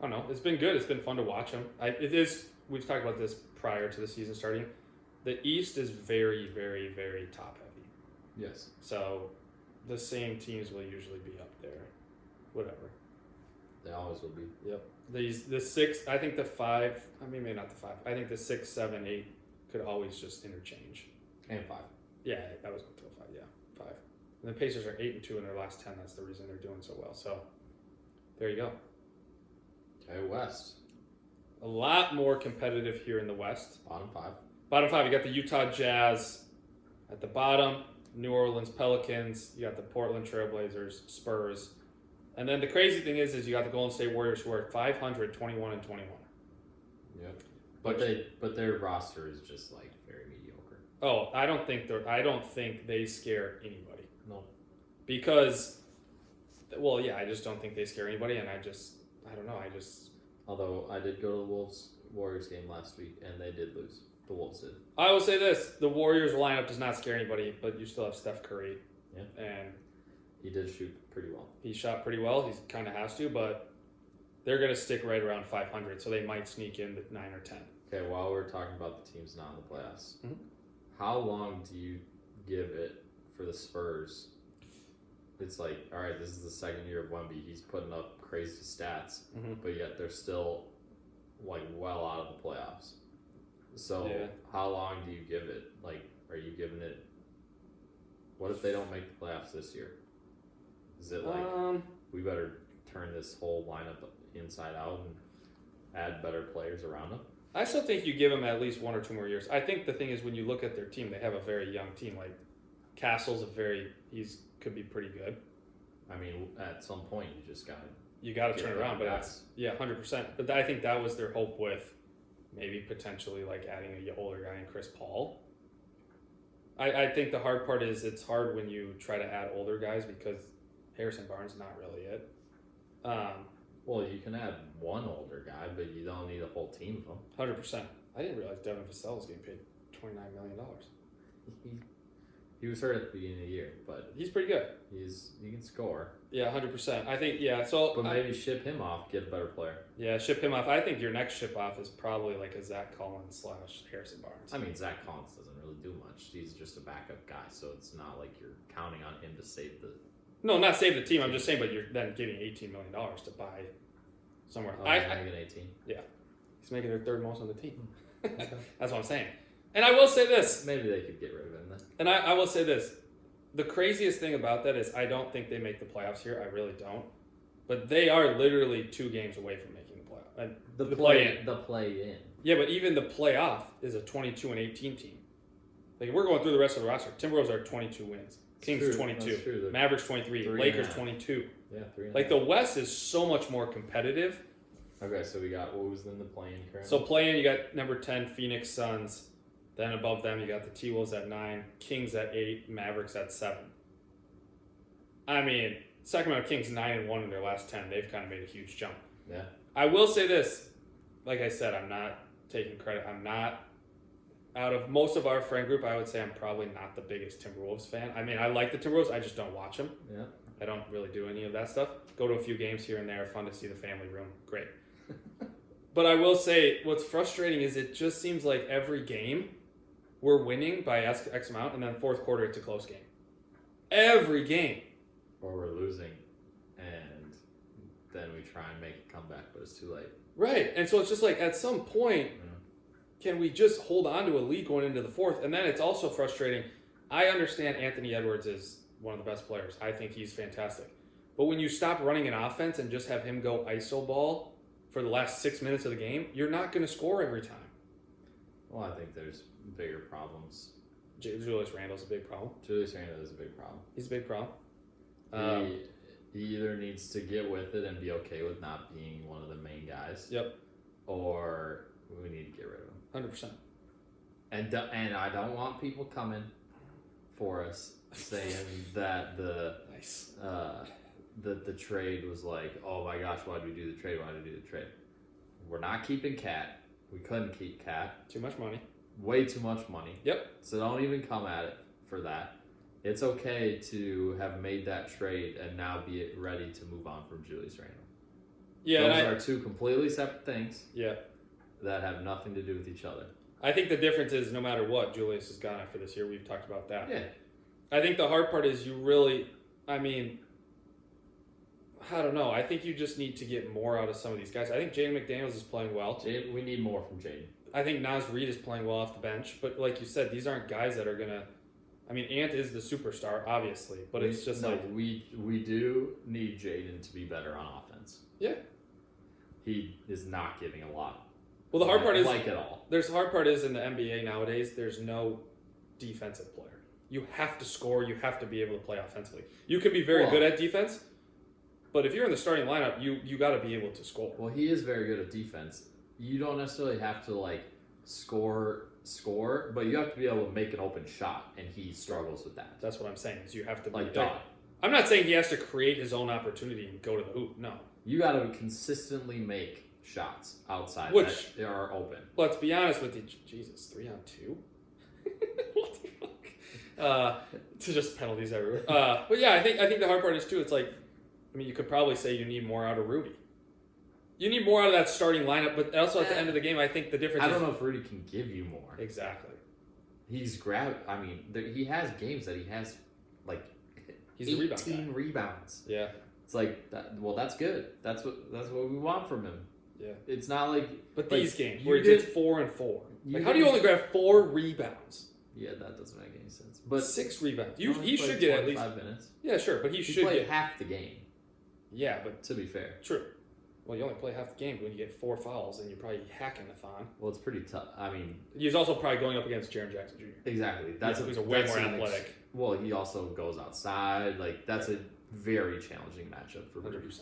I don't know. It's been good. It's been fun to watch them. We've talked about this prior to the season starting. The East is very, very, very top heavy. Yes. So, the same teams will usually be up there. Whatever. They always will be. Yep. The 6, I think the 5, I mean, maybe not the 5. I think the 6, 7, 8 could always just interchange. And 5. Yeah, that was up to a 5. Yeah, 5. And the Pacers are 8-2 in their last 10. That's the reason they're doing so well. So there you go. Okay, West. A lot more competitive here in the West. Bottom 5. Bottom 5, you got the Utah Jazz at the bottom, New Orleans Pelicans, you got the Portland Trailblazers, Spurs. And then the crazy thing is you got the Golden State Warriors who are at 500, 21 and 21. Yep. But their roster is just like very mediocre. Oh, I don't think they scare anybody. No. Because, well, yeah, I just don't think they scare anybody, and I don't know. Although I did go to the Warriors game last week and they did lose. The Wolves did. I will say this: the Warriors lineup does not scare anybody, but you still have Steph Curry. Yeah. And he did shoot pretty well. He shot pretty well. He kind of has to, but they're going to stick right around 500, so they might sneak in the 9 or 10. Okay, while we're talking about the teams not in the playoffs, Mhm. how long do you give it for the Spurs? It's like, all right, this is the second year of Wemby. He's putting up crazy stats, Mhm. but yet they're still like well out of the playoffs. So Yeah. how long do you give it? Like, are you giving it? What if they don't make the playoffs this year? Is it like we better turn this whole lineup inside out and add better players around them? I still think you give them at least 1 or 2 more years. I think the thing is when you look at their team, they have a very young team. Like Castle's could be pretty good. I mean, at some point you just got to turn it around, but that's 100%. But I think that was their hope with maybe potentially like adding an older guy in Chris Paul. I think the hard part is it's hard when you try to add older guys because Harrison Barnes not really it. Well, you can add one older guy, but you don't need a whole team of them. 100%. I didn't realize Devin Vassell was getting paid $29 million. He was hurt at the beginning of the year, but He's pretty good. he can score. Yeah, 100%. I think So, but maybe ship him off, get a better player. Yeah, ship him off. I think your next ship off is probably like a Zach Collins / Harrison Barnes. I mean, Zach Collins doesn't really do much. He's just a backup guy, so it's not like you're counting on him to save the. No, not save the team. I'm just saying, but you're then getting $18 million to buy somewhere. Oh, he's making 18. Yeah, he's making their third most on the team. Okay. That's what I'm saying. And I will say this. Maybe they could get rid of him then. And I will say this. The craziest thing about that is I don't think they make the playoffs here. I really don't. But they are literally 2 games away from making the playoff. And the play-in. The play-in. Yeah, but even the playoff is a 22 and 18 team. Like we're going through the rest of the roster. Timberwolves are 22 wins. Kings 22. Mavericks 23. Lakers 22. Yeah, 3. Like the West is so much more competitive. Okay, so we got what was in the play-in currently? So play-in, you got number 10 Phoenix Suns. Then above them, you got the T-Wolves at 9, Kings at 8, Mavericks at 7. I mean, Sacramento Kings 9-1 in their last 10. They've kind of made a huge jump. Yeah. I will say this. Like I said, I'm not taking credit. I'm not. Out of most of our friend group, I would say I'm probably not the biggest Timberwolves fan. I mean, I like the Timberwolves. I just don't watch them. Yeah. I don't really do any of that stuff. Go to a few games here and there. Fun to see the family room. Great. But I will say, what's frustrating is it just seems like every game we're winning by X amount, and then fourth quarter it's a close game. Every game. Or we're losing, and then we try and make a comeback, but it's too late. Right, and so it's just like at some point, can we just hold on to a lead going into the fourth? And then it's also frustrating. I understand Anthony Edwards is one of the best players. I think he's fantastic. But when you stop running an offense and just have him go iso ball for the last 6 minutes of the game, you're not going to score every time. Well, I think there's bigger problems. Julius Randle's a big problem. Julius Randle is a big problem. He's a big problem. He either needs to get with it and be okay with not being one of the main guys. Yep. Or we need to get rid of him. 100%. And I don't want people coming for us saying that the trade was like, oh my gosh, why did we do the trade? Why did we do the trade? We're not keeping Cat. We couldn't keep Cat. Too much money. Way too much money. Yep. So don't even come at it for that. It's okay to have made that trade and now be ready to move on from Julius Randle. Yeah, Those are two completely separate things. Yeah. That have nothing to do with each other. I think the difference is no matter what, Julius is gone after this year. We've talked about that. Yeah. I think the hard part is you really, I mean, I don't know. I think you just need to get more out of some of these guys. I think Jaden McDaniels is playing well. We need more from Jaden. I think Naz Reid is playing well off the bench. But like you said, these aren't guys that are going to... I mean, Ant is the superstar, obviously. But it's just we do need Jaden to be better on offense. Yeah. He is not giving a lot. Well, the hard part is... Like at all. The hard part is in the NBA nowadays, there's no defensive player. You have to score. You have to be able to play offensively. You can be very good at defense, but if you're in the starting lineup, you got to be able to score. Well, he is very good at defense. You don't necessarily have to like score, but you have to be able to make an open shot, and he struggles with that. That's what I'm saying. Is you have to be like there. I'm not saying he has to create his own opportunity and go to the hoop. No, you got to consistently make shots outside which that are open. Let's be honest with you. Jesus, 3-on-2. What the fuck? To just penalties everywhere. But yeah, I think the hard part is too. It's like, I mean, you could probably say you need more out of Rudy. You need more out of that starting lineup, but also at the end of the game, I think the difference. I don't know if Rudy can give you more. Exactly. He's grabbed. I mean, he has games that he has like he's 18 rebounds. Yeah. It's like that. Well, that's good. That's what we want from him. Yeah. It's not like. But like, these games where he did 4 and 4. Like, how do you only grab 4 rebounds? Yeah, that doesn't make any sense. But 6 rebounds. He should get at least 5 minutes. Yeah, sure, but he should played get half the game. Yeah, but to be fair, true. Well, you only play half the game when you get 4 fouls, and you're probably hacking-a-thon. Well, it's pretty tough. I mean, he's also probably going up against Jaren Jackson Jr. Exactly. He's way more athletic. Well, he also goes outside. Like that's a very challenging matchup for 100%.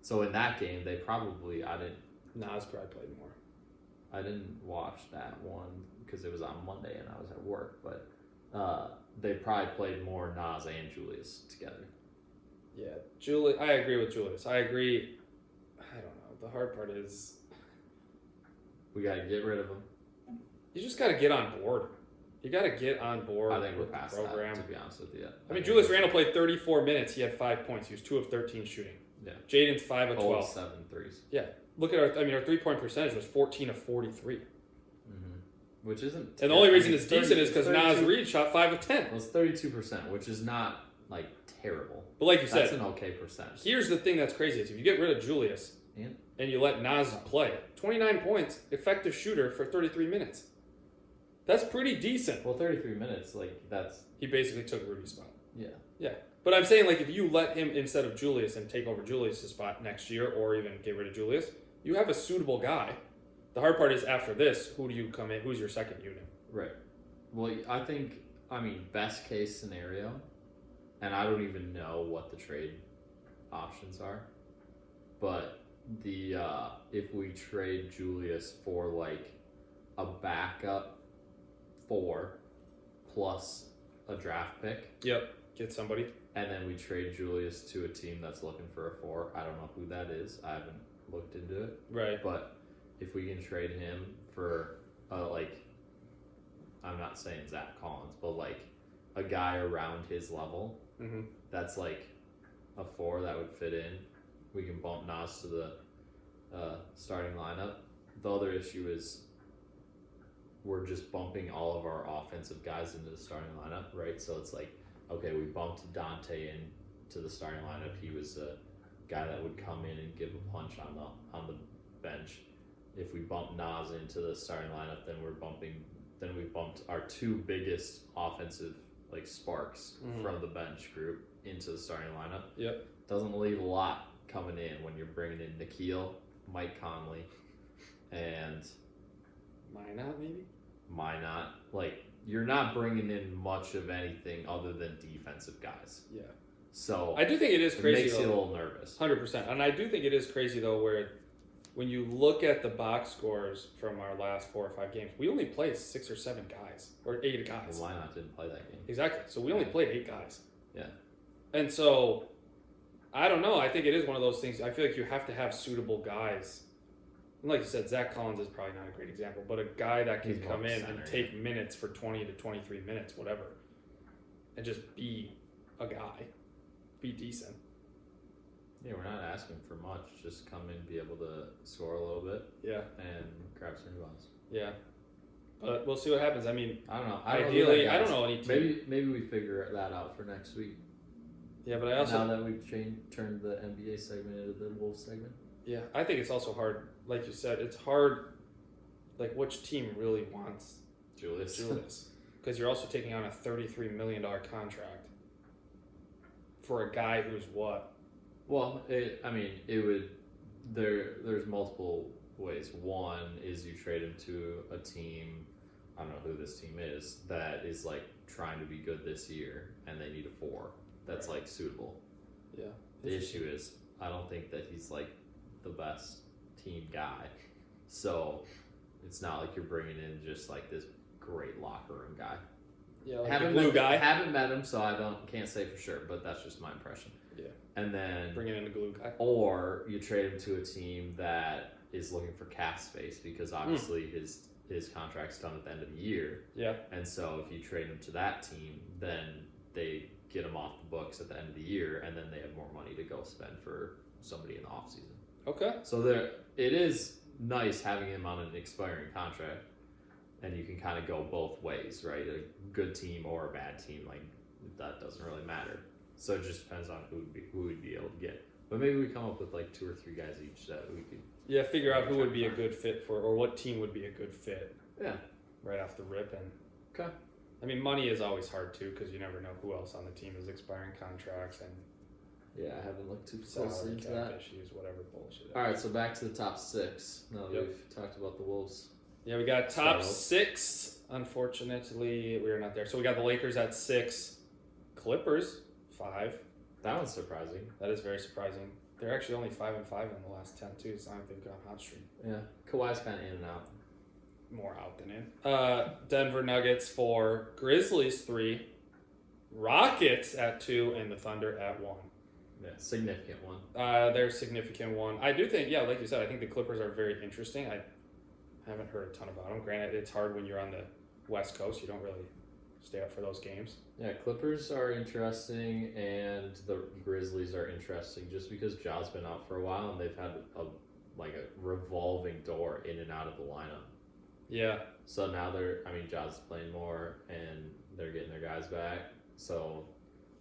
So in that game, they probably Nas probably played more. I didn't watch that one because it was on Monday and I was at work, but they probably played more Nas and Julius together. Yeah, I agree with Julius. I agree. I don't know. The hard part is we got to get rid of him. You just got to get on board. You got to get on board. I think we're with past the program. that, to be honest with you. I mean, Julius Randle played 34 minutes. He had 5 points. He was 2 of 13 shooting. Yeah. Jaden's 5 of 12. 7 threes. Yeah. Look at our 3-point percentage was 14 of 43. Mm-hmm. Which isn't. And the only reason it's decent is because Naz Reid shot 5 of 10. Well, it's 32%, which is not like terrible. But like you said, that's an okay percentage. Here's the thing that's crazy is if you get rid of Julius and you let Naz play, 29 points, effective shooter for 33 minutes. That's pretty decent. Well, 33 minutes, like that's... He basically took Rudy's spot. Yeah. Yeah. But I'm saying, like, if you let him instead of Julius and take over Julius' spot next year or even get rid of Julius, you have a suitable guy. The hard part is after this, who do you come in? Who's your second unit? Right. Well, I mean, best case scenario, and I don't even know what the trade options are, but if we trade Julius for, like, a backup 4 plus a draft pick. Yep. Get somebody. And then we trade Julius to a team that's looking for a 4. I don't know who that is. I haven't looked into it. Right. But if we can trade him for, like, I'm not saying Zach Collins, but, like, a guy around his level that's, like, a 4 that would fit in, we can bump Nas to the starting lineup. The other issue is we're just bumping all of our offensive guys into the starting lineup, right? So it's like, okay, we bumped Dante into the starting lineup. He was a guy that would come in and give a punch on the bench. If we bump Nas into the starting lineup, then we bumped our 2 biggest offensive like sparks from the bench group into the starting lineup. Yep. Doesn't leave a lot coming in when you're bringing in Nikhil, Mike Conley, and Minot. Like, you're not bringing in much of anything other than defensive guys. Yeah. So I do think it is crazy. It makes you a little nervous. 100%. And I do think it is crazy though, where when you look at the box scores from our last 4 or 5 games, we only played 6 or 7 guys or 8 guys. Well, why not didn't play that game? Exactly. So we only played 8 guys. Yeah. And so I don't know. I think it is one of those things. I feel like you have to have suitable guys. And like you said, Zach Collins is probably not a great example, but a guy that can come in and take minutes for 20 to 23 minutes, whatever, and just be a guy, be decent. Yeah, we're not asking for much. Just come in, be able to score a little bit. Yeah. And grab some rebounds. Yeah. But we'll see what happens. I mean, I don't know. Ideally, I don't know any team. Maybe we figure that out for next week. Yeah, but I also now that we've turned the NBA segment into the Wolves segment. yeah, I think it's also hard. Like you said, it's hard. Like, which team really wants Julius. Because you're also taking on a $33 million contract for a guy who's what? Well, it would. There's multiple ways. One is you trade him to a team. I don't know who this team is that is like trying to be good this year, and they need a 4 that's Right. like suitable. Yeah. The issue is I don't think that he's like the best team guy. So it's not like you're bringing in just like this great locker room guy. Yeah, like Haven't the glue met, guy. Haven't met him, so I can't say for sure, but that's just my impression. Yeah. And then Bringing in the glue guy. or you trade him to a team that is looking for cap space because obviously his contract's done at the end of the year. Yeah. And so if you trade him to that team, then they get him off the books at the end of the year, and then they have more money to go spend for somebody in the offseason. Okay. So it is nice having him on an expiring contract, and you can kind of go both ways, right? A good team or a bad team, like that doesn't really matter. So it just depends on who we'd be able to get. But maybe we come up with like 2 or 3 guys each that we could. Yeah, figure out who would be a good fit for, or what team would be a good fit. Yeah. Right off the rip, and Okay. I mean, money is always hard too because you never know who else on the team is expiring contracts and Yeah, I haven't looked too closely salary into cap that. issues, whatever bullshit. All right, so back to the top 6. Now that Yep. we've talked about the Wolves. Yeah, we got top So- 6. Unfortunately, we are not there. So we got the Lakers at 6, Clippers 5. That one's surprising. That is very surprising. They're actually only 5-5 in the last 10 too. It's not like they've gone hot streak. Yeah, Kawhi's kind of in and out. More out than in. Denver Nuggets 4, Grizzlies 3, Rockets at 2, and the Thunder at 1. Yeah, significant one. They're significant one. I do think, yeah, like you said, I think the Clippers are very interesting. I haven't heard a ton about them. Granted, it's hard when you're on the West Coast. You don't really stay up for those games. Yeah, Clippers are interesting, and the Grizzlies are interesting just because Ja's been out for a while, and they've had a revolving door in and out of the lineup. Yeah. So now Ja's playing more, and they're getting their guys back. So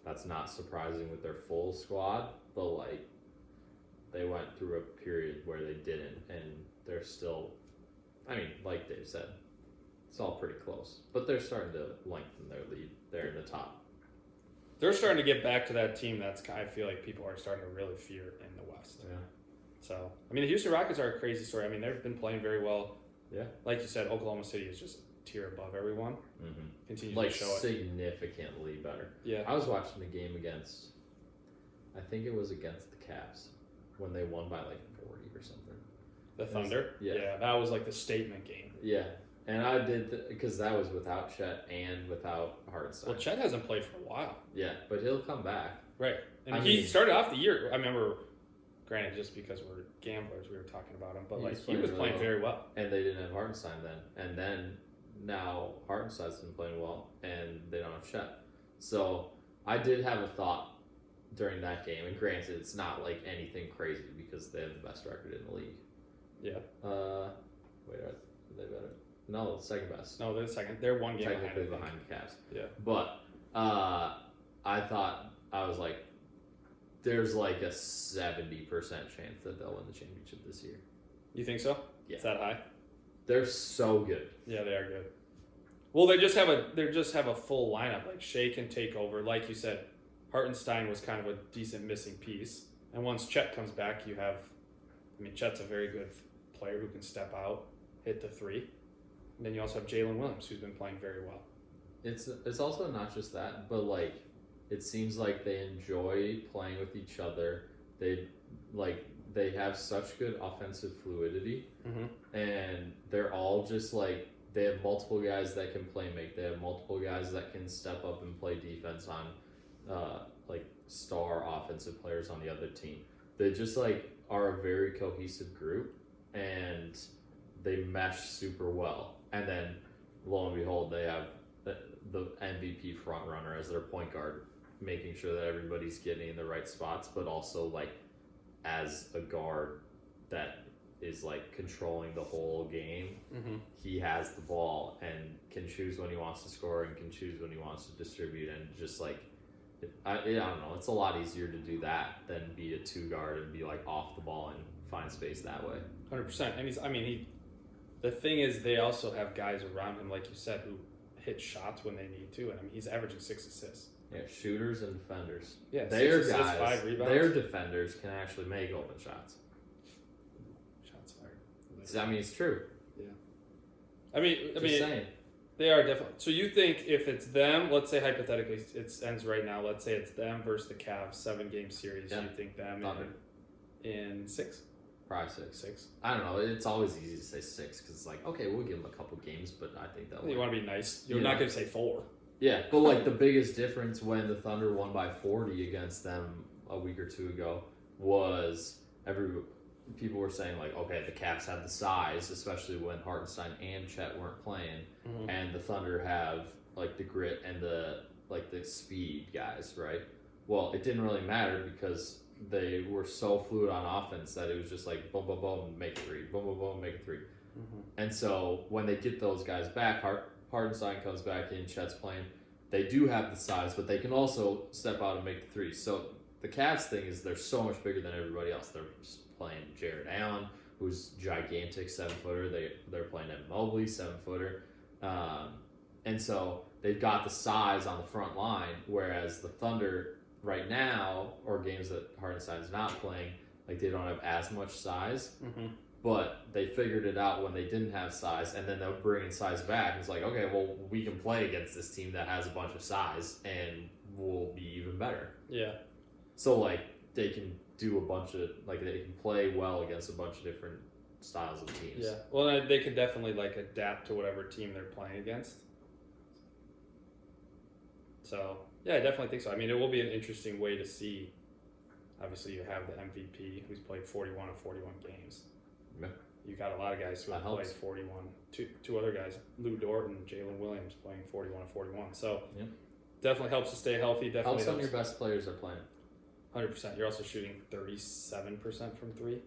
that's not surprising with their full squad, but like they went through a period where they didn't, and they're still. I mean, like Dave said, it's all pretty close, but they're starting to lengthen their lead. They're in the top. They're starting to get back to that team I feel like people are starting to really fear in the West. Yeah. So, I mean, the Houston Rockets are a crazy story. I mean, they've been playing very well. Yeah. Like you said, Oklahoma City is just a tier above everyone. Mm-hmm. Continues Like to show it. significantly better. Yeah. I was watching the game against, I think it was against the Cavs when they won by like 40 or something. The Thunder? Yeah. That was like the statement game. Yeah. And I did, because that was without Chet and without Hartenstein. Well, Chet hasn't played for a while. Yeah, but he'll come back. Right. And I he mean- started off the year, I remember, granted, just because we're gamblers, we were talking about him, but He like was he playing was really playing well. very well. And they didn't have Hartenstein then. And then now Hartenstein's been playing well, and they don't have Chet. So I did have a thought during that game, and granted, it's not like anything crazy because they have the best record in the league. Yeah. Wait, are they better? No, second best. No, they're the second. They're one game Technically behind. behind the Cavs. Yeah. But I thought, I was like, there's like a 70% chance that they'll win the championship this year. You think so? Yeah. Is that high? They're so good. Yeah, they are good. Well, they just have a full lineup. Like Shea can take over. Like you said, Hartenstein was kind of a decent missing piece. And once Chet comes back, you have. I mean, Chet's a very good player who can step out, hit the three. And then you also have Jalen Williams, who's been playing very well. It's also not just that, but like it seems like they enjoy playing with each other. They have such good offensive fluidity, and they're all just like they have multiple guys that can play make. They have multiple guys that can step up and play defense on like star offensive players on the other team. They just like are a very cohesive group, and they mesh super well. And then lo and behold, they have the MVP front runner as their point guard, making sure that everybody's getting in the right spots, but also like as a guard that is like controlling the whole game. He has the ball and can choose when he wants to score and can choose when he wants to distribute, and just like I don't know. It's a lot easier to do that than be a 2 guard and be like off the ball and find space that way. 100%. And the thing is, they also have guys around him, like you said, who hit shots when they need to. And he's averaging 6 assists. Yeah, shooters and defenders. Yeah, their 6 assists, guys, 5 rebounds. their defenders can actually make open shots. Shots fired. It's true. I mean, Saying. they are definitely. So you think if it's them, let's say hypothetically it ends right now. Let's say it's them versus the Cavs, 7-game series. Yeah. You think them Thunder. in 6? Probably 6. 6. I don't know. It's always easy to say 6 because it's like, okay, we'll give them a couple games, but I think they'll. You want to be nice. You're Yeah. not going to say 4. Yeah, but like the biggest difference when the Thunder won by 40 against them a week or 2 ago was people were saying like, okay, the Cavs have the size, especially when Hartenstein and Chet weren't playing, and the Thunder have like the grit and the speed guys, right? Well, it didn't really matter because they were so fluid on offense that it was just like boom, boom, boom, make a 3, boom, boom, boom, make a 3. And so when they get those guys back, Hartenstein comes back in, Chet's playing. They do have the size, but they can also step out and make the 3. So the Cavs thing is they're so much bigger than everybody else. They're playing Jared Allen, who's gigantic, 7-footer. They're playing Evan Mobley, 7-footer. And so they've got the size on the front line, whereas the Thunder right now, or games that Hartenstein's not playing, like they don't have as much size. But they figured it out when they didn't have size, and then they'll bring in size back. It's like, okay, well, we can play against this team that has a bunch of size, and we'll be even better. Yeah. So, like, they can do a bunch of, like, they can play well against a bunch of different styles of teams. Yeah. Well, they can definitely, like, adapt to whatever team they're playing against. So, yeah, I definitely think so. I mean, it will be an interesting way to see. Obviously, you have the MVP who's played 41 of 41 games. Yeah. You got a lot of guys who have That helps. played 41. Two other guys, Lou Dort and Jalen Williams, playing 41 of 41. So Yeah. definitely helps to stay healthy. Definitely Helps when your best players are playing. 100%. You're also shooting 37% from 3.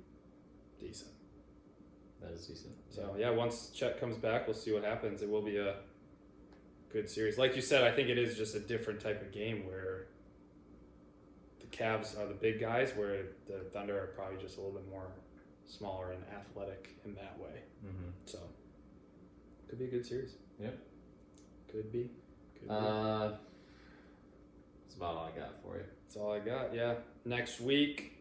Decent. That is decent. So yeah, once Chet comes back, we'll see what happens. It will be a good series. Like you said, I think it is just a different type of game where the Cavs are the big guys, where the Thunder are probably just a little bit more smaller and athletic in that way. So could be a good series. Yep. Could be. That's about all I got for you. That's all I got. Yeah. Next week,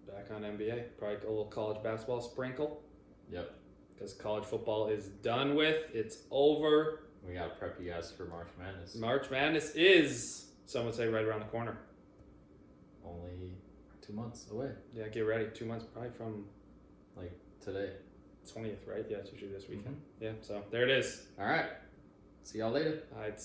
back on NBA. Probably a little college basketball sprinkle. Yep. Because college football is done with. It's over. We got to prep you guys for March Madness. March Madness is, some would say, right around the corner. Only 2 months away. Yeah, get ready. 2 months probably from Like today. 20th, right? Yeah, it's usually this weekend. Yeah, so there it is. All right. See y'all later. I'd